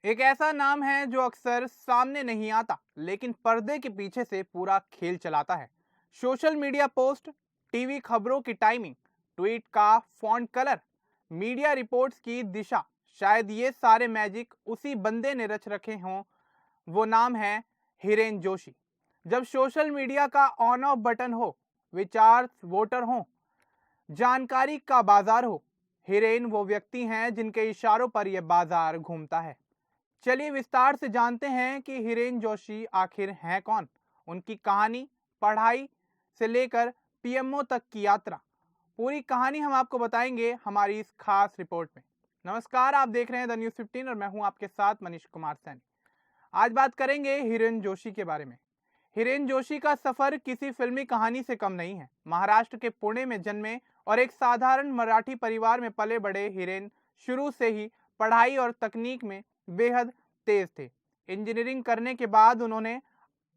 एक ऐसा नाम है जो अक्सर सामने नहीं आता लेकिन पर्दे के पीछे से पूरा खेल चलाता है। सोशल मीडिया पोस्ट, टीवी खबरों की टाइमिंग, ट्वीट का फॉन्ट कलर, मीडिया रिपोर्ट्स की दिशा, शायद ये सारे मैजिक उसी बंदे ने रच रखे हों। वो नाम है हिरेन जोशी। जब सोशल मीडिया का ऑन ऑफ बटन हो, विचार वोटर हो, जानकारी का बाजार हो, हिरेन वो व्यक्ति हैं जिनके इशारों पर यह बाजार घूमता है। चलिए विस्तार से जानते हैं कि हिरेन जोशी आखिर हैं कौन, उनकी कहानी, पढ़ाई से लेकर पीएमओ तक की यात्रा। पूरी कहानी हम आपको बताएंगे हमारी इस खास रिपोर्ट में। नमस्कार, आप देख रहे हैं द न्यूज़ 15 और मैं हूं आपके साथ मनीष कुमार सैनी। आज बात करेंगे हिरेन जोशी के बारे में। हिरेन जोशी का सफर किसी फिल्मी कहानी से कम नहीं है। महाराष्ट्र के पुणे में जन्मे और एक साधारण मराठी परिवार में पले बड़े हिरेन शुरू से ही पढ़ाई और तकनीक में बेहद तेज थे। इंजीनियरिंग करने के बाद उन्होंने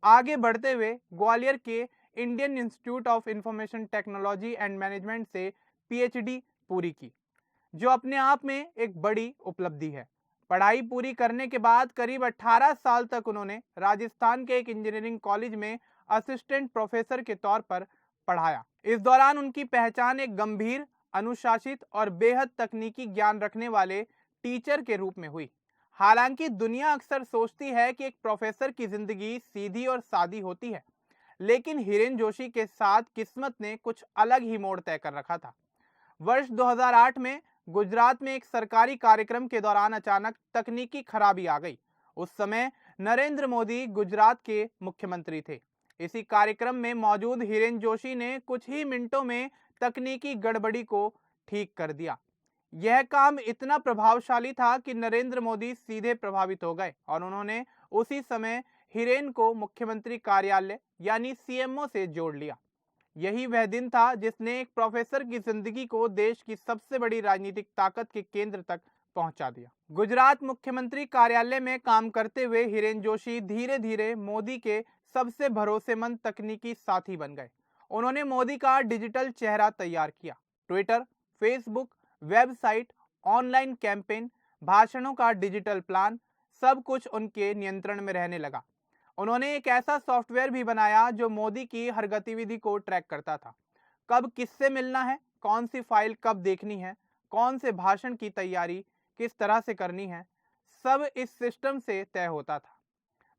आगे बढ़ते हुए ग्वालियर के Indian institute of information technology and management से पीएचडी पूरी की, जो अपने आप में एक बड़ी उपलब्धि है। पढ़ाई पूरी करने के बाद करीब 18 साल तक उन्होंने राजस्थान के एक इंजीनियरिंग कॉलेज में असिस्टेंट प्रोफेसर के तौर पर पढ़ाया। इस दौरान उनकी पहचान एक गंभीर, अनुशासित और बेहद तकनीकी ज्ञान रखने वाले टीचर के रूप में हुई। हालांकि दुनिया अक्सर सोचती है कि एक प्रोफेसर की जिंदगी सीधी और सादी होती है, लेकिन हिरेन जोशी के साथ किस्मत ने कुछ अलग ही मोड़ तय कर रखा था। वर्ष 2008 में गुजरात में एक सरकारी कार्यक्रम के दौरान अचानक तकनीकी खराबी आ गई। उस समय नरेंद्र मोदी गुजरात के मुख्यमंत्री थे। इसी कार्यक्रम में मौजूद हिरेन जोशी ने कुछ ही मिनटों में तकनीकी गड़बड़ी को ठीक कर दिया। यह काम इतना प्रभावशाली था कि नरेंद्र मोदी सीधे प्रभावित हो गए और उन्होंने उसी समय हिरेन को मुख्यमंत्री कार्यालय यानी सीएमओ से जोड़ लिया। यही वह दिन था जिसने एक प्रोफेसर की जिंदगी को देश की सबसे बड़ी राजनीतिक ताकत के केंद्र तक पहुंचा दिया। गुजरात मुख्यमंत्री कार्यालय में काम करते हुए हिरेन जोशी धीरे धीरे मोदी के सबसे भरोसेमंद तकनीकी साथी बन गए। उन्होंने मोदी का डिजिटल चेहरा तैयार किया। Twitter, Facebook, website, online campaign, भाषणों का डिजिटल प्लान, सब कुछ उनके नियंत्रण में रहने लगा। उन्होंने एक ऐसा सॉफ्टवेयर भी बनाया जो मोदी की हर गतिविधि को ट्रैक करता था। कब किससे मिलना है, कौन सी फाइल कब देखनी है, कौन से भाषण की तैयारी किस तरह से करनी है, सब इस सिस्टम से तय होता था।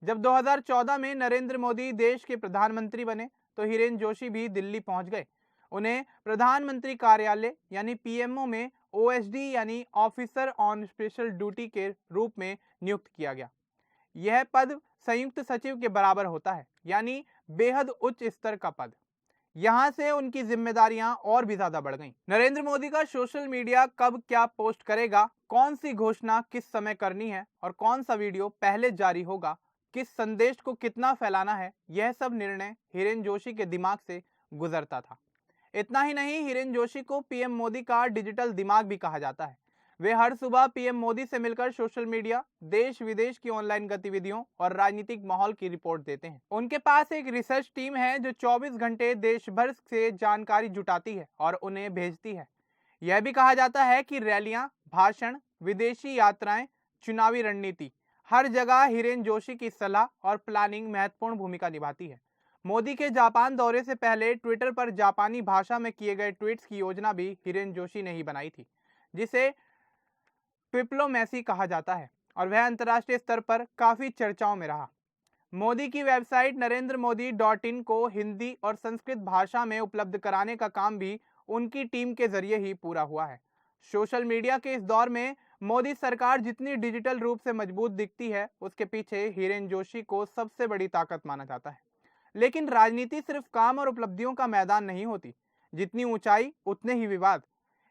जब 2014 में नरेंद्र मोदी देश के प्रधानमंत्री बने तो हिरेन जोशी भी दिल्ली पहुंच गए। उन्हें प्रधानमंत्री कार्यालय यानी पीएमओ में ओएसडी यानी ऑफिसर ऑन स्पेशल ड्यूटी के रूप में नियुक्त किया गया। यह पद संयुक्त सचिव के बराबर होता है, यानी बेहद उच्च स्तर का पद। यहां से उनकी जिम्मेदारियां और भी ज्यादा बढ़ गईं। नरेंद्र मोदी का सोशल मीडिया कब क्या पोस्ट करेगा, कौन सी घोषणा किस समय करनी है और कौन सा वीडियो पहले जारी होगा, किस संदेश को कितना फैलाना है, यह सब निर्णय हिरेन जोशी के दिमाग से गुजरता था। इतना ही नहीं, हिरेन जोशी को पीएम मोदी का डिजिटल दिमाग भी कहा जाता है। वे हर सुबह पीएम मोदी से मिलकर सोशल मीडिया, देश विदेश की ऑनलाइन गतिविधियों और राजनीतिक माहौल की रिपोर्ट देते हैं। उनके पास एक रिसर्च टीम है जो 24 घंटे देश भर से जानकारी जुटाती है और उन्हें भेजती है। यह भी कहा जाता है कि रैलियां, भाषण, विदेशी यात्राएं, चुनावी रणनीति, हर जगह हिरेन जोशी की सलाह और प्लानिंग महत्वपूर्ण भूमिका निभाती है। मोदी के जापान दौरे से पहले ट्विटर पर जापानी भाषा में किए गए ट्वीट्स की योजना भी हिरेन जोशी ने ही बनाई थी, जिसे डिप्लोमेसी कहा जाता है, और वह अंतर्राष्ट्रीय स्तर पर काफी चर्चाओं में रहा। मोदी की वेबसाइट NarendraModi.in को हिंदी और संस्कृत भाषा में उपलब्ध कराने का काम भी उनकी टीम के जरिए ही पूरा हुआ है। सोशल मीडिया के इस दौर में मोदी सरकार जितनी डिजिटल रूप से मजबूत दिखती है, उसके पीछे हिरेन जोशी को सबसे बड़ी ताकत माना जाता है। लेकिन राजनीति सिर्फ काम और उपलब्धियों का मैदान नहीं होती। जितनी ऊंचाई उतने ही विवाद।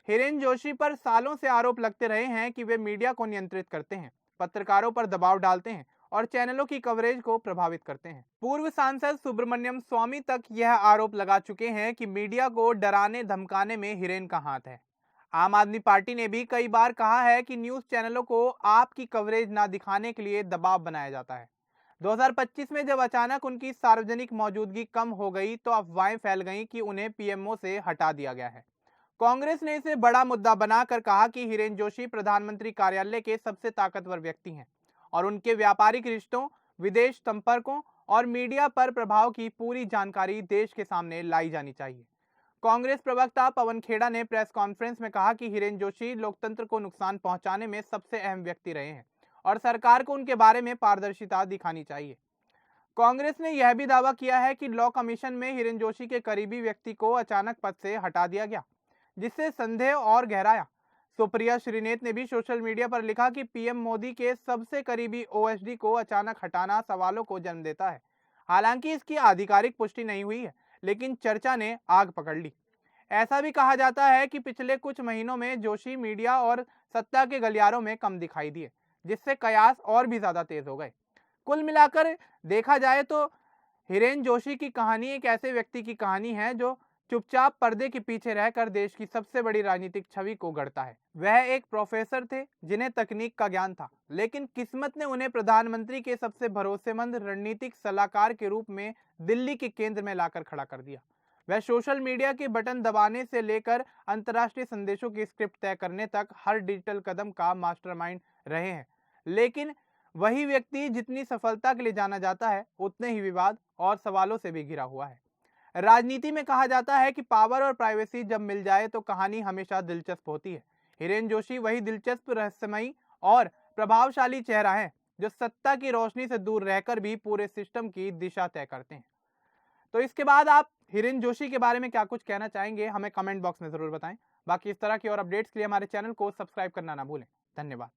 हिरेन जोशी पर सालों से आरोप लगते रहे हैं कि वे मीडिया को नियंत्रित करते हैं, पत्रकारों पर दबाव डालते हैं और चैनलों की कवरेज को प्रभावित करते हैं। पूर्व सांसद सुब्रमण्यम स्वामी तक यह आरोप लगा चुके हैं कि मीडिया को डराने धमकाने में हिरेन का हाथ है। आम आदमी पार्टी ने भी कई बार कहा है कि न्यूज चैनलों को आपकी कवरेज ना दिखाने के लिए दबाव बनाया जाता है। 2025 में जब अचानक उनकी सार्वजनिक मौजूदगी कम हो गई तो अफवाहें फैल गईं कि उन्हें पीएमओ से हटा दिया गया है। कांग्रेस ने इसे बड़ा मुद्दा बनाकर कहा कि हिरेन जोशी प्रधानमंत्री कार्यालय के सबसे ताकतवर व्यक्ति हैं और उनके व्यापारिक रिश्तों, विदेश संपर्कों और मीडिया पर प्रभाव की पूरी जानकारी देश के सामने लाई जानी चाहिए। कांग्रेस प्रवक्ता पवन खेड़ा ने प्रेस कॉन्फ्रेंस में कहा कि हिरेन जोशी लोकतंत्र को नुकसान पहुंचाने में सबसे अहम व्यक्ति रहे हैं और सरकार को उनके बारे में पारदर्शिता दिखानी चाहिए। कांग्रेस ने यह भी दावा किया है कि लॉ कमीशन में हिरेन जोशी के करीबी व्यक्ति को अचानक पद से हटा दिया गया, जिससे संदेह और गहराया। सुप्रिया श्रीनेत ने भी सोशल मीडिया पर लिखा कि पीएम मोदी के सबसे करीबी ओएसडी को अचानक हटाना सवालों को जन्म देता है। हालांकि इसकी आधिकारिक पुष्टि नहीं हुई है, लेकिन चर्चा ने आग पकड़ ली। ऐसा भी कहा जाता है कि पिछले कुछ महीनों में जोशी मीडिया और सत्ता के गलियारों में कम दिखाई दिए, जिससे कयास और भी ज्यादा तेज हो गए। कुल मिलाकर देखा जाए तो हिरेन जोशी की कहानी एक ऐसे व्यक्ति की कहानी है जो चुपचाप पर्दे के पीछे रहकर देश की सबसे बड़ी राजनीतिक छवि को गढ़ता है। वह एक प्रोफेसर थे जिन्हें तकनीक का ज्ञान था, लेकिन किस्मत ने उन्हें प्रधानमंत्री के सबसे भरोसेमंद रणनीतिक सलाहकार के रूप में दिल्ली के केंद्र में लाकर खड़ा कर दिया। वह सोशल मीडिया के बटन दबाने से लेकर अंतर्राष्ट्रीय संदेशों की स्क्रिप्ट तय करने तक हर डिजिटल कदम का मास्टरमाइंड रहे हैं। लेकिन वही व्यक्ति जितनी सफलता के लिए जाना जाता है, उतने ही विवाद और सवालों से भी घिरा हुआ है। राजनीति में कहा जाता है कि पावर और प्राइवेसी जब मिल जाए तो कहानी हमेशा दिलचस्प होती है। हिरेन जोशी वही दिलचस्प, रहस्यमयी और प्रभावशाली चेहरा है जो सत्ता की रोशनी से दूर रहकर भी पूरे सिस्टम की दिशा तय करते हैं। तो इसके बाद आप हिरेन जोशी के बारे में क्या कुछ कहना चाहेंगे, हमें कमेंट बॉक्स में जरूर बताएं। बाकी इस तरह की और अपडेट्स के लिए हमारे चैनल को सब्सक्राइब करना ना भूलें। धन्यवाद।